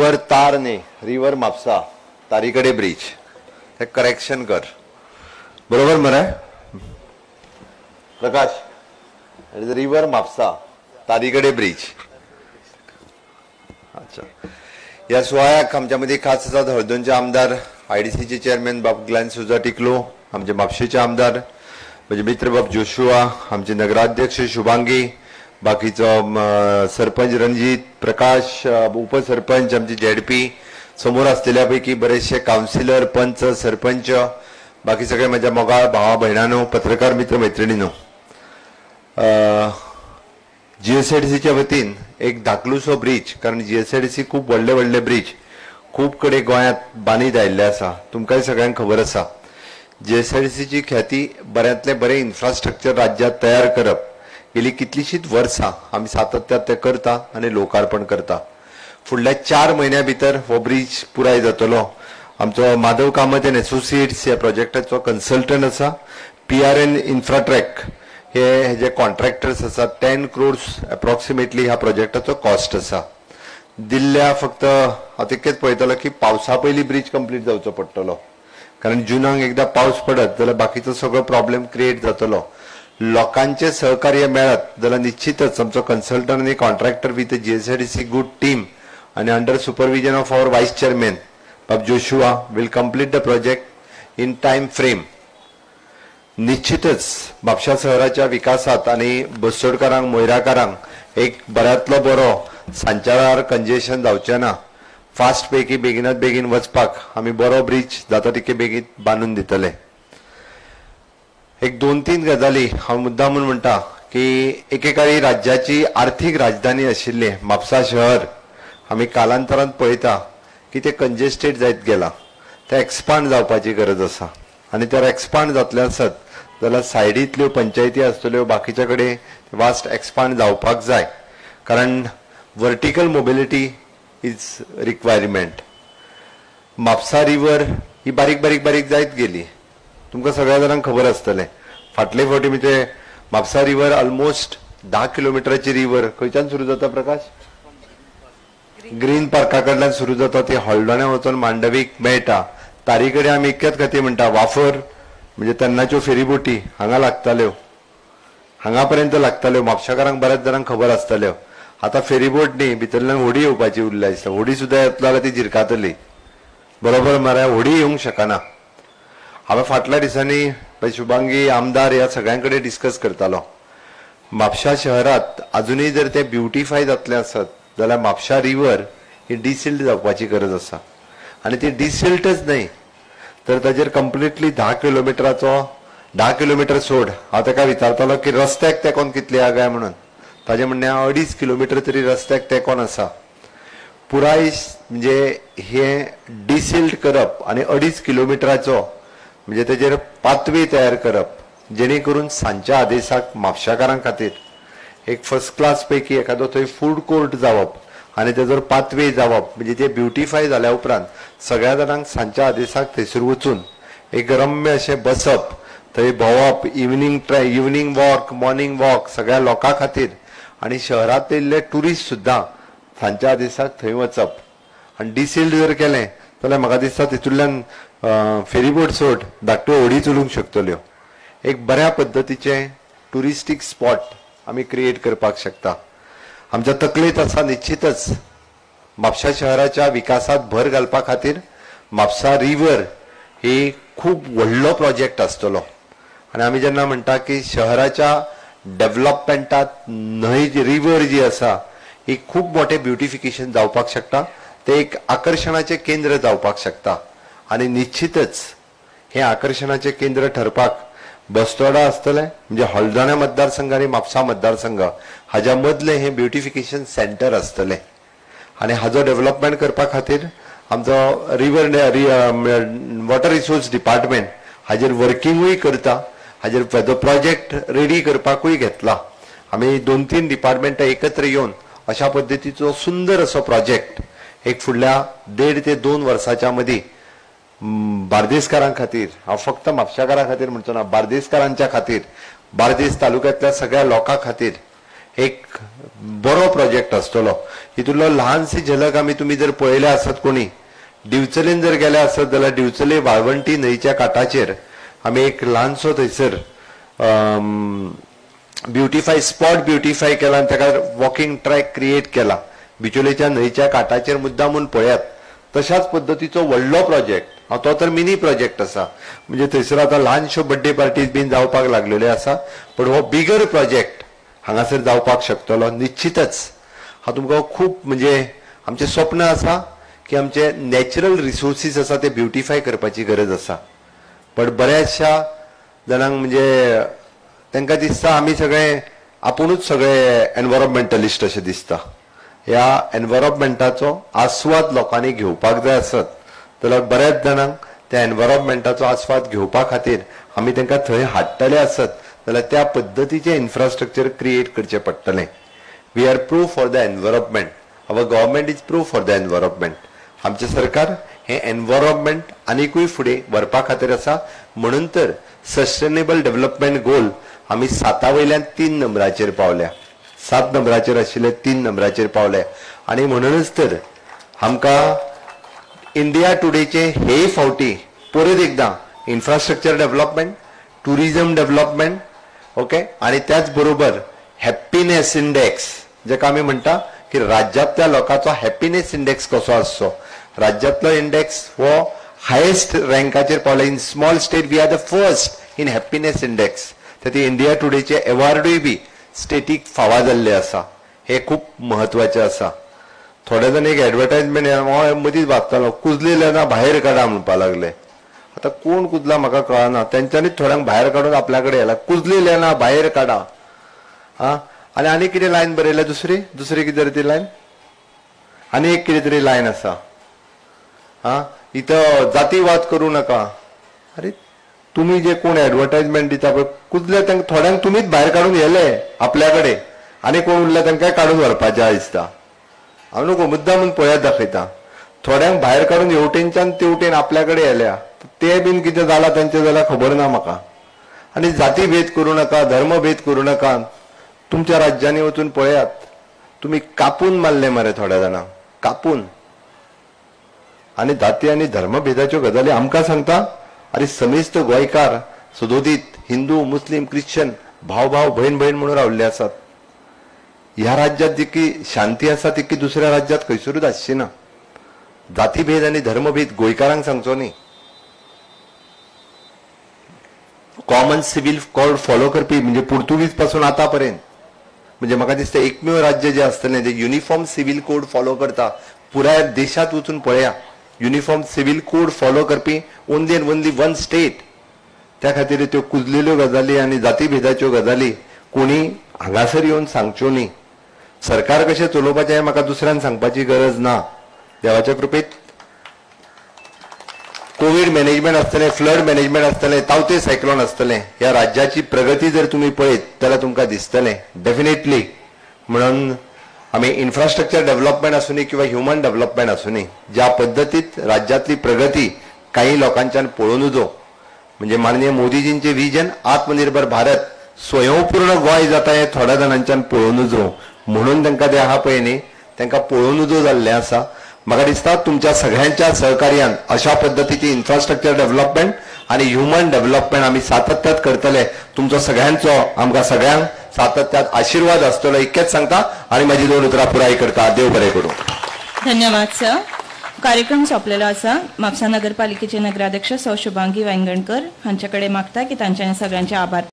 River तार न्ही, river Mapusa तारीकडे ब्रिज हे करेक्शन कर. बरोबर मरे प्रकाश? रिवर म्हापसा तारीकडे ब्रिज. अच्छा. या सोहळ्याक आमच्या मध्ये खास आसात हळदोणचे आमदार, आयडीसीचे चेअरमॅन बाब ग्लॅन सुजा टिकलो, आमचे म्हापशेचे आमदार म्हणजे मित्र बाब जोशुआ, आमचे नगराध्यक्ष शुभांगी, बाकीचो सरपंच रणजित, प्रकाश, उपसरपंच आमचे जेडपी, समोर असलेल्या पैकी बरेचसे काउन्सिलर, पंच, सरपंच, बाकी सगळे माझ्या मोगाळ भावा बहिणांनो, पत्रकार मित्र मैत्रिणींनो. जीएसआरटीसीच्या वतीन एक धाकलूसो ब्रिज, कारण जीएसआरटीसी खूप व्हडले व्हडले ब्रिज खूप कडे गोंयांत बांदीत आयिल्ले आसा. तुमकांय सगळ्यांक खबर आसा जीएसआरटीसीची ख्याती बऱ्यांतले बरे इन्फ्रास्ट्रक्चर राज्यात तयार करप गेली कितलीशीच वर्सां आमी सातत्यात ते करता आनी लोकार्पण करता. फुडल्या 4 म्हयन्या भितर हो ब्रिज पुराय जातलो. आमचो माधव कामत एंड एसोसिएट्स ह्या प्रोजेक्टाचो कन्सल्टंट आसा. PRN इन्फ्राट्रॅक हे जे कॉन्ट्रॅक्टर्स आसात 10 crores अप्रॉक्सिमेटली ह्या प्रोजेक्टाचो कॉस्ट आसा. दिल्ल्या फक्त हांव तितकेच पळयतलो की पावसा पयलीं ब्रिज कंप्लीट जावचो पडटलो, कारण जुनाक एकदा पावस पडत जाल्यार बाकीचो सगळो प्रॉब्लेम क्रिएट जातलो. लोकांचे सहकार्य मेळत जाल्यार निश्चितच आमचो कन्सल्टंट आनी contractor with GSRTC good team आणि अंडर सुपरविजन ऑफ आवर वायस चेअरमॅन बाब Joshua will complete the project in time frame. निश्चितच म्हापशा शहराच्या विकासात आणि बसोडकारांक मोयराकारांक एक बऱ्यांतलो बरो सांच्या वेळार कंजेशन जावचें ना. फास्ट पैकी बेगिनात बेगीन वचपाक आमी बरो ब्रिज जाता तितके बेगीन बांदून दितले. एक 2-3 गजाली हांव मुद्दामून म्हणटा की एकेकाळी राज्याची आर्थीक राजधानी आशिल्ले म्हापसा शहर आमी कालांतरान पळयता की ते कंजेस्टेड जायत गेला. ते एक्सपांड जावपाची गरज आसा आनी तर एक्सपांड जातले आसत जाल्यार सायडींतल्यो पंचायती आसतल्यो बाकीच्या कडेन वास्ट एक्सपांड जावपाक जाय, कारण vertical mobility is requirement. Mapusa river ही बारीक बारीक बारीक जायत गेली. तुमकां सगळ्या जाणांक खबर आसतलें फाटले फावटी म्हणजे म्हापसा रिवर ऑलमोस्ट 10 किलोमिटराची रिवर खंयच्यान सुरू जाता प्रकाश? ग्रीन पार्का कडल्यान सुरू जाता. ती हळदोण्या वचून मांडवीक मेळटा. तारीकडे आमी इतक्याच खातीर म्हणटा वाफर म्हणजे तेन्नाच्यो फेरीबोटी हांगा लागताल्यो, हांगा पर्यंत लागताल्यो. म्हापशाकारांक बऱ्याच जाणांक खबर आसतल्यो. आता फेरीबोट न्ही, भितरल्यान होडी येवपाची उरल्या दिसता. होडी सुद्दां येतलो जाल्यार ती झिरकातली. बरोबर मरे? होडी येवंक शकना. हांवें फाटल्या दिसांनी शुभांगी आमदार ह्या सगळ्यांकडे डिस्कस करतालो. म्हापशा शहरात अजूनही जर ते ब्युटिफाय जातले आसत जाल्यार म्हापशा रिवर ही डिसिल्ड जावपाची गरज आसा. आणि ती डिसिल्टच न्ही तर ताजेर कंप्लिटली 10 किलोमीटर सोड. हांव ताका विचारतालो की रस्त्याक तेकोन कितली आगाय म्हणून. ताजे म्हणणे 2.5 किलोमीटर तरी रस्त्याक तेकोन आसा. पुराय म्हणजे हे डिसिल्ड करप आणि 2.5 किलोमिटराचो म्हणजे तेजेर पातवे तयार करप, जेणे करून सांच्या आदेशाक म्हापशाकारां खातीर एक फर्स्ट क्लास पैकी एखादो थंय फूड कोर्ट जावप आणि तेजो पातवे जावप, म्हणजे ते ब्युटिफाय जाल्या उपरांत सगळ्या जाणांक सांच्या आदेशाक थंयसर वचून एक रम्य अशें बसप, थंय भोंवप, इवनिंग वॉक, मॉर्निंग वॉक सगळ्या लोकां खातीर आणि शहरांत येयल्ले टुरिस्ट सुद्दां सांच्या आदेशाक थंय वचप. आनी डिसिल्ड जर केलें जाल्यार म्हाका दिसता तितूंतल्यान फेरीबोट सोड धाकट्यो होडी चलूंक शकतल्यो. एक बऱ्या पद्दतीचे टुरिस्टीक स्पॉट आमी क्रिएट करपाक शकता. आमच्या तकलेंत आसा निश्चितच म्हापशा शहराच्या विकासात भर घालपा खातीर म्हापसा रिवर ही खूप व्हडलो प्रोजेक्ट आसतलो. आणि आमी जेन्ना म्हणटा की शहराच्या डेव्हलपमेंटात न्हंय रिवर जी आसा ही खूप मोठे ब्युटिफिकेशन जावपाक शकता. ते एक आकर्षणाचे केंद्र जावपाक शकता. आणि निश्चितच हे आकर्षणाचे केंद्र ठरपाक बस्तोडा आसतले, म्हणजे हळदोण्या मतदारसंघ आणि म्हापसा मतदारसंघ हाच्या मदले हे ब्युटिफिकेशन सेंटर आसतले. आणि हाजो डेव्हलपमेंट करपा खातीर आमचो रिवर वॉटर रिसोर्स डिपार्टमेंट हाजेर वर्किंगूय करता. हाजेर प्रोजेक्ट रेडी करपाकूय घेतला. आमी 2-3 डिपार्टमेंटां एकत्र येवन अशा पद्दतीचो सुंदर असो प्रोजेक्ट एक फुडल्या 1.5 ते 2 वर्साच्या मदीं बार्देसकारां खातीर, हांव फक्त म्हापशाकारां खातीर म्हणचो ना, बार्देसकारांच्या खातीर, बार्देस तालुक्यांतल्या सगळ्या लोकां खातीर एक बरो प्रोजेक्ट आसतलो. हितूंतलो ल्हानशी झलक आमी तुमी जर पळयले आसत कोणी दिवचलेन जर गेले आसत जाल्यार दिवचले वाळवंटी न्हंयच्या कांठाचेर आमी एक ल्हानसो थंयसर ब्युटिफाय स्पॉट ब्युटिफाय केला आनी ताका वॉकिंग ट्रॅक क्रिएट केला. बिचोलेच्या न्हंयच्या कांठाचेर मुद्दामून पळयात. तशाच पद्दतीचो व्हडलो प्रोजेक्ट तो तर मिनी प्रोजेक्ट आसा. म्हणजे थंयसर आतां ल्हानश्यो बर्थडे पार्टीज बीन जावपाक लागलेल्यो आसा. पण हो बिगर प्रोजेक्ट हांगासर जावपाक शकतलो निश्चितच. हांव तुमकां खूब म्हणजे आमचें स्वप्न आसा की आमचे नॅचरल रिसोर्सीस आसा ते ब्युटिफाय करपाची गरज आसा. पण बऱ्याचशा जाणांक म्हणजे तांकां दिसता आमी सगळे आपुणूच सगळे एनवायरमेंटलिस्ट अशें दिसता. ह्या एनवायरमेंटाचो आस्वाद लोकांनी घेवपाक जाय आसत जाल्यार बऱ्याच जाणांक त्या एनवायरमेंटाचो आस्वाद घेवपा खातीर आमी तांकां थंय हाडटले आसत जाल्यार त्या पद्दतीचें इन्फ्रास्ट्रक्चर क्रिएट करचें पडटलें. We are proof for the environment. Our government is proof for the environment. आमचें सरकार हे एनवायरमेंट आनिकूय फुडें व्हरपा खातीर आसा. म्हणून तर सस्टेनेबल डेव्हलपमेंट गोल आमी 7 वयल्यान 3 नंबराचेर पावल्या. 7 नंबराचेर आशिल्ले 3 नंबराचेर पावले. आनी म्हणूनच तर आमकां इंडिया टुडेचे हे फावटी परत एकदां infrastructure development, tourism development, okay, आणि त्याच बरोबर हॅपीनेस इंडेक्स जेका आमी म्हणटा की राज्यांतल्या लोकांचो हॅपीनेस इंडेक्स कसो आसचो. राज्यांतलो इंडेक्स हो हायेस्ट रँकाचेर पावला. In small state we are the first in happiness index. ते इंडिया टुडेचे एवॉर्डूय बी स्टेटीक फावा जाल्ले आसा. हे खूब म्हत्वाचें आसा. थोडे जण एक एडवर्टायजमेंट मदींच वाचतालो कुजलेल्यांना भायर काडा म्हणपा लागले. आता कोण कुजला म्हाका कळना. तेंच्यांनीच थोड्यांक भायर काडून आपल्या कडेन येला. कुजलेल्यांना भायर काडा. आनी कितें लायन बरयल्या दुसरी कितें तरी ती लायन आनी एक कितें तरी लायन आसा. इथं जातीवाद करूं नका. अरे तुम्ही जे कोण एडवर्टायजमेंट दिता पळय कुजले थोड्यांक तुमीच भायर काडून येले आपल्या कडेन आनी कोण उरले तांकां काडून व्हरपाचें दिसता. हांव नको मुद्दामून पळयात दाखयता. थोड्यांक भायर काडून हेवटेनच्यान तेवटेन आपल्या कडेन येल्या. ते बीन कितें जालां तेंचें जाल्यार खबर ना म्हाका. आनी जाती भेद करूं नका, धर्म भेद करूं नका. तुमच्या राज्यांनी वचून पळयात. तुम्ही कापून मारले मरे थोड्या जाणांक कापून. आनी जाती आनी धर्मभेदाच्यो गजाली आमकां सांगता. अरे समेस्त गोंयकार सदोदीत हिंदू मुस्लिम ख्रिश्चन भाव भयण म्हणून रावल्ले आसात. ह्या राज्यात जितकी शांती आसा तितकी दुसऱ्या राज्यात खंयसरूच आसची ना. जातीभेद आनी धर्मभेद गोंयकारांक सांगचो न्ही. कॉमन सिव्हिल कोड फॉलो करपी म्हणजे पुर्तुगीज पासून आतापर्यंत म्हणजे म्हाका दिसता एकमेव राज्य जे आसतलें जे युनिफॉर्म सिव्हिल कोड फॉलो करता. पुराय देशात वचून पळया युनिफॉर्म सिव्हिल कोड फॉलो करपी only and only one state. त्या खातीर त्यो कुजलेल्यो गजाली आनी जातीभेदाच्यो गजाली कोणी हांगासर येवन सांगच्यो न्ही. सरकार कशें चलोवपाचें हें म्हाका दुसऱ्यान सांगपाची गरज ना. देवाच्या कृपेत कोविड मॅनेजमेंट आसतलें, फ्लड मॅनेजमेंट आसतलें, तावते सायक्लोन आसतलें. ह्या राज्याची प्रगती जर तुमी पळयत जाल्यार तुमकां दिसतलें डेफिनेटली. म्हणून आमी इन्फ्रास्ट्रक्चर डेव्हलपमेंट आसूं न्ही किंवा ह्युमन डेव्हलपमेंट आसूं न्ही ज्या पद्दतीत राज्यातली प्रगती काही लोकांच्यान पळोवन उजो म्हणजे माननीय मोदीजींचे विजन आत्मनिर्भर भारत स्वयंपूर्ण गोंय जाता हे थोड्या जाणांच्यान पळोवन उजो. म्हणून तांकां ते आहा पळय न्ही तांकां पळोवन उजो जाल्लें आसा. म्हाका दिसता तुमच्या सगळ्यांच्या सहकार्यान अशा पद्दतीची इन्फ्रास्ट्रक्चर डेव्हलपमेंट आणि ह्युमन डेव्हलपमेंट आमी सातत्यात करतले. तुमचो सगळ्यांचो आमकां सगळ्यांक सातत्यात आशीर्वाद आसतलो इतकेंच सांगता आणि माझी 2 उतरां पुराय करता. देव बरें करूं. धन्यवाद सर. कार्यक्रम सोंपलेलो आसा. म्हापसा नगरपालिकेचे नगराध्यक्ष सौ शुभांगी वेंगणकर हांचे कडेन मागता की तांच्यांनी सगळ्यांचे आभार